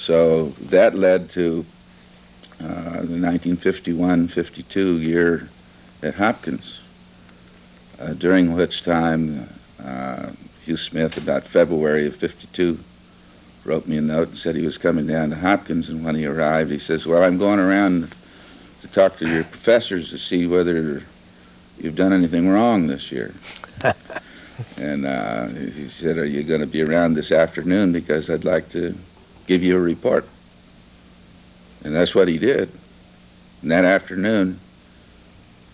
So that led to the 1951-52 year at Hopkins, during which time Hugh Smith, about February of '52, wrote me a note and said he was coming down to Hopkins, and when he arrived, he says, "Well, I'm going around to talk to your professors to see whether you've done anything wrong this year." And he said, "Are you going to be around this afternoon, because I'd like to give you a report?" And that's what he did. And that afternoon,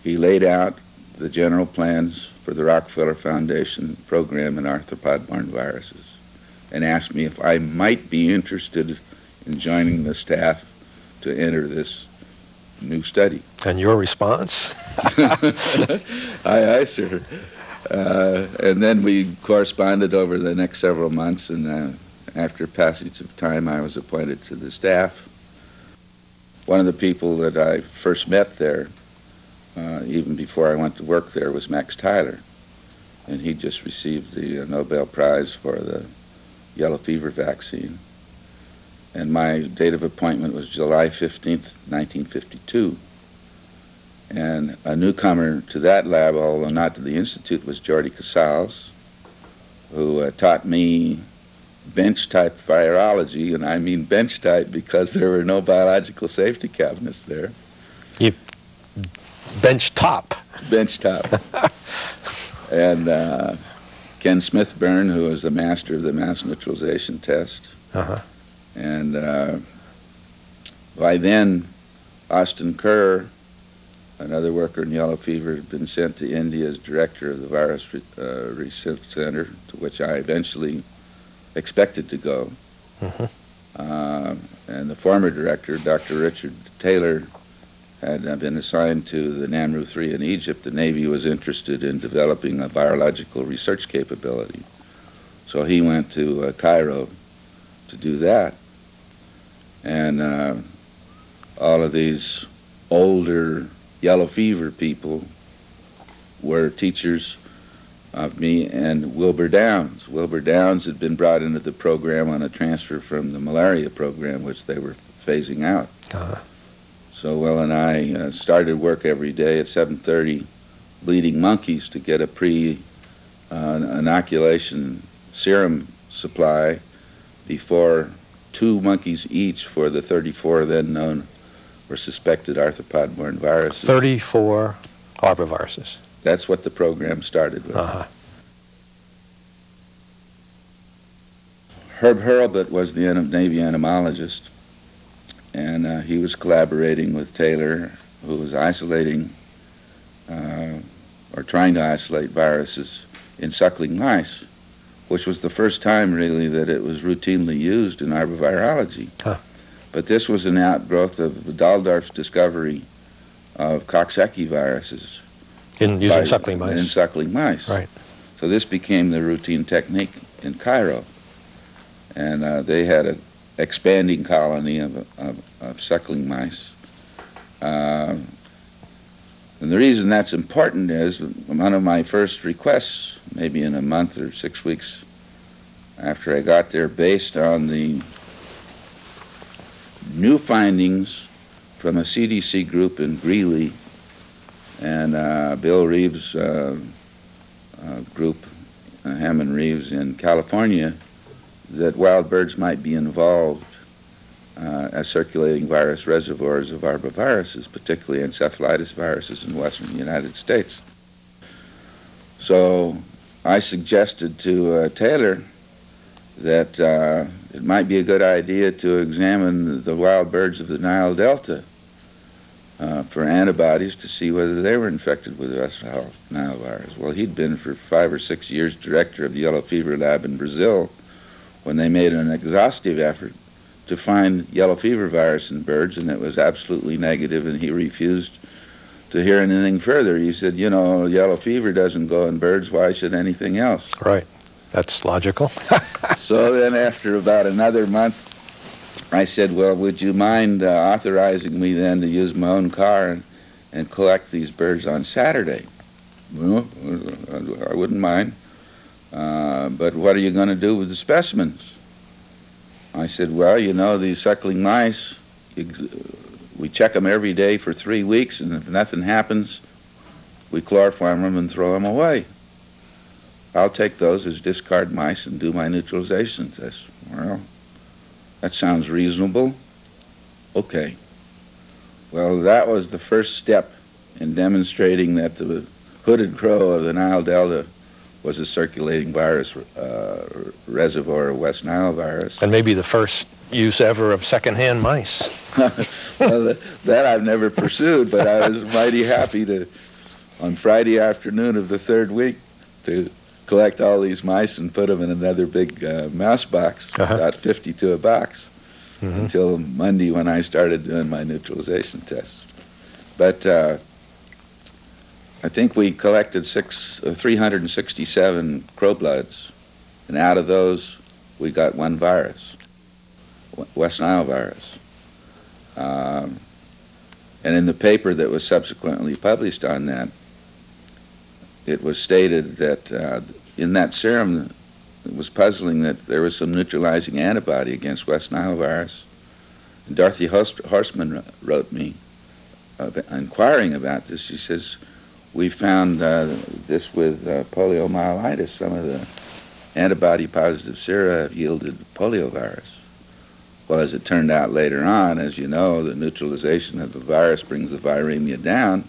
he laid out the general plans for the Rockefeller Foundation program in arthropod-borne viruses and asked me if I might be interested in joining the staff to enter this new study. And your response? Aye, sir. And then we corresponded over the next several months, and after passage of time, I was appointed to the staff. One of the people that I first met there, even before I went to work there, was Max Tyler, and he just received the Nobel Prize for the yellow fever vaccine. And my date of appointment was July 15th, 1952. And a newcomer to that lab, although not to the Institute, was Jordi Casals, who taught me bench-type virology, and I mean bench-type because there were no biological safety cabinets there. You bench top. Bench top. And Ken Smithburn, who was the master of the mass neutralization test. Uh-huh. And by then, Austin Kerr, another worker in yellow fever, had been sent to India as director of the Virus Research Center, to which I eventually expected to go. Mm-hmm. And the former director, Dr. Richard Taylor, had been assigned to the Namru 3 in Egypt. The Navy was interested in developing a virological research capability. So he went to Cairo to do that. And all of these older yellow fever people were teachers of me and Wilbur Downs. Wilbur Downs had been brought into the program on a transfer from the malaria program, which they were phasing out. Uh-huh. So Will and I started work every day at 7:30, bleeding monkeys to get a pre-inoculation serum supply before 2 monkeys each for the 34 then known or suspected arthropod-borne viruses. 34 arboviruses. That's what the program started with. Uh-huh. Herb Hurlbut was the Navy entomologist, and he was collaborating with Taylor, who was isolating or trying to isolate viruses in suckling mice, which was the first time really that it was routinely used in arbovirology. Huh. But this was an outgrowth of Dahldorf's discovery of Coxsackie viruses. In using suckling mice. In suckling mice. Right. So this became the routine technique in Cairo. And they had an expanding colony of suckling mice. And the reason that's important is one of my first requests, maybe in a month or 6 weeks after I got there, based on the new findings from a CDC group in Greeley and Bill Reeves' group, Hammond Reeves in California, that wild birds might be involved as circulating virus reservoirs of arboviruses, particularly encephalitis viruses in western United States. So I suggested to Taylor that it might be a good idea to examine the wild birds of the Nile Delta for antibodies to see whether they were infected with the West Nile virus. Well, he'd been for 5 or 6 years director of the yellow fever lab in Brazil when they made an exhaustive effort to find yellow fever virus in birds, and it was absolutely negative, and he refused to hear anything further. He said, you know, yellow fever doesn't go in birds, why should anything else? Right. That's logical. So then after about another month, I said, well, would you mind authorizing me then to use my own car and collect these birds on Saturday? Well, I wouldn't mind. But what are you going to do with the specimens? I said, well, you know, these suckling mice, we check them every day for 3 weeks, and if nothing happens, we chloroform them and throw them away. I'll take those as discard mice and do my neutralization test. Well, that sounds reasonable. Okay. Well, that was the first step in demonstrating that the hooded crow of the Nile Delta was a circulating virus reservoir of West Nile virus. And maybe the first use ever of secondhand mice. Well, that I've never pursued, but I was mighty happy to, on Friday afternoon of the 3rd week, to collect all these mice and put them in another big mouse box, about 50 to a box, until Monday when I started doing my neutralization tests. But I think we collected 367 crow bloods, and out of those we got one virus, West Nile virus. And in the paper that was subsequently published on that, it was stated that in that serum, it was puzzling that there was some neutralizing antibody against West Nile virus. And Dorothy Horstman wrote me inquiring about this. She says, we found this with poliomyelitis. Some of the antibody-positive sera have yielded poliovirus. Well, as it turned out later on, as you know, the neutralization of the virus brings the viremia down.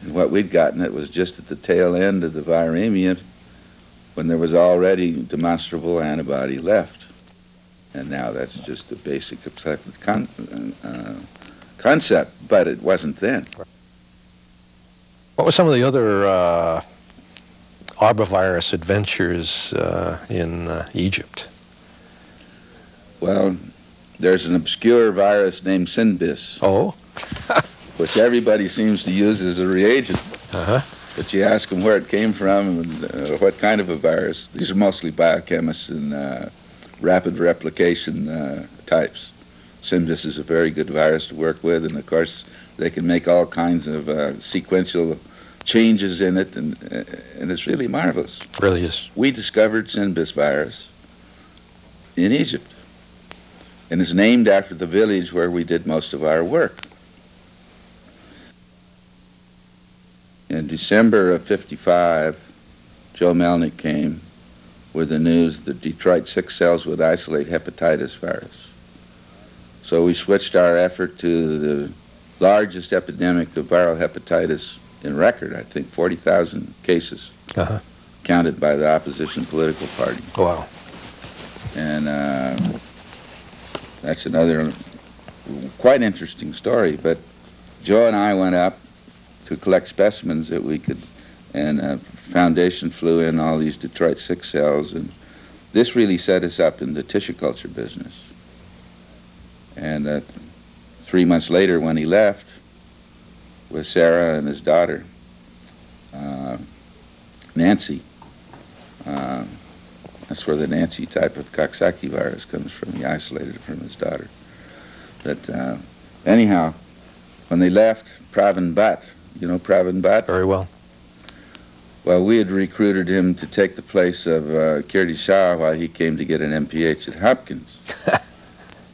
And what we'd gotten, it was just at the tail end of the viremia when there was already demonstrable antibody left. And now that's just a basic accepted concept, but it wasn't then. What were some of the other arbovirus adventures in Egypt? Well, there's an obscure virus named Sinbis, which everybody seems to use as a reagent. But you ask them where it came from and what kind of a virus. These are mostly biochemists and rapid replication types. Sinbis is a very good virus to work with, and of course they can make all kinds of sequential changes in it, and it's really marvelous. It really is. We discovered Sinbis virus in Egypt, and it's named after the village where we did most of our work. In December of '55, Joe Melnick came with the news that Detroit 6 cells would isolate hepatitis virus. So we switched our effort to the largest epidemic of viral hepatitis in record, I think 40,000 cases, counted by the opposition political party. Wow. And that's another quite interesting story. But Joe and I went up to collect specimens that we could, and Foundation flew in all these Detroit 6 cells, and this really set us up in the tissue culture business. And 3 months later, when he left with Sarah and his daughter, Nancy, that's where the Nancy type of Coxsackie virus comes from. He isolated it from his daughter. But anyhow, when they left, Pravin Bhatt, you know Pravin Bhatt? Very well. Well, we had recruited him to take the place of Kirti Shah while he came to get an MPH at Hopkins.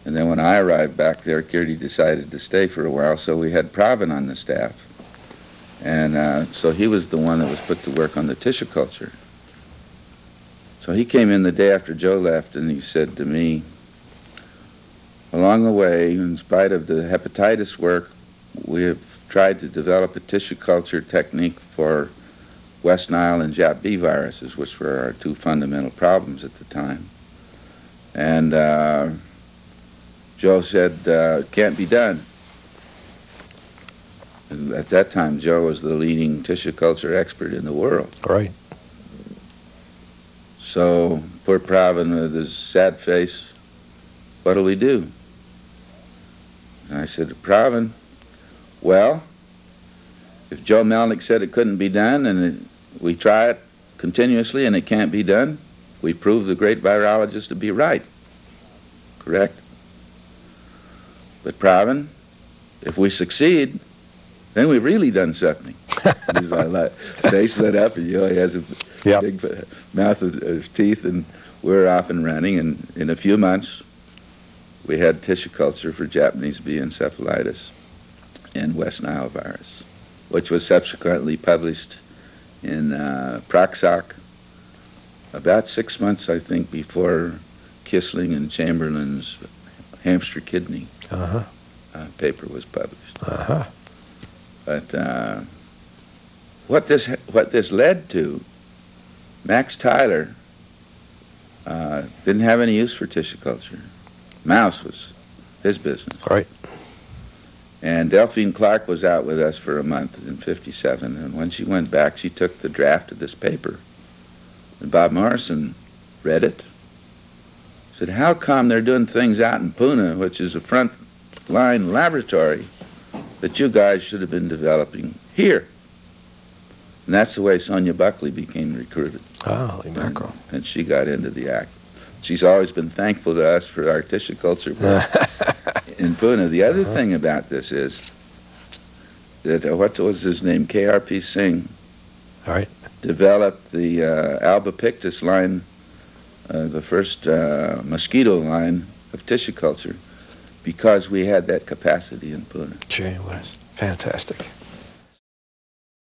And then when I arrived back there, Kirti decided to stay for a while, so we had Pravin on the staff. And so he was the one that was put to work on the tissue culture. So he came in the day after Joe left, and he said to me, along the way, in spite of the hepatitis work, we have tried to develop a tissue culture technique for West Nile and Jap B viruses, which were our two fundamental problems at the time. And Joe said, can't be done. And at that time, Joe was the leading tissue culture expert in the world. Right. So poor Pravin with his sad face, what do we do? And I said to Pravin, well, if Joe Melnick said it couldn't be done and we try it continuously and it can't be done, we prove the great virologist to be right. Correct? But Pravin, if we succeed, then we've really done something. His face lit up, and he has a big mouth of teeth, and we're off and running. And in a few months, we had tissue culture for Japanese bee encephalitis and West Nile virus, which was subsequently published in Proxoc about 6 months, I think, before Kissling and Chamberlain's hamster kidney paper was published. But what this led to, Max Tyler didn't have any use for tissue culture. Mouse was his business. Right. And Delphine Clark was out with us for a month in '57, and when she went back, she took the draft of this paper. And Bob Morrison read it. Said, how come they're doing things out in Pune, which is a front-line laboratory, that you guys should have been developing here? And that's the way Sonia Buckley became recruited. Oh, mackerel. And she got into the act. She's always been thankful to us for our tissue culture work in Pune. The other thing about this is that, what was his name, K.R.P. Singh, All right. developed the albopictus line, the first mosquito line of tissue culture, because we had that capacity in Pune. Gee whiz. Fantastic.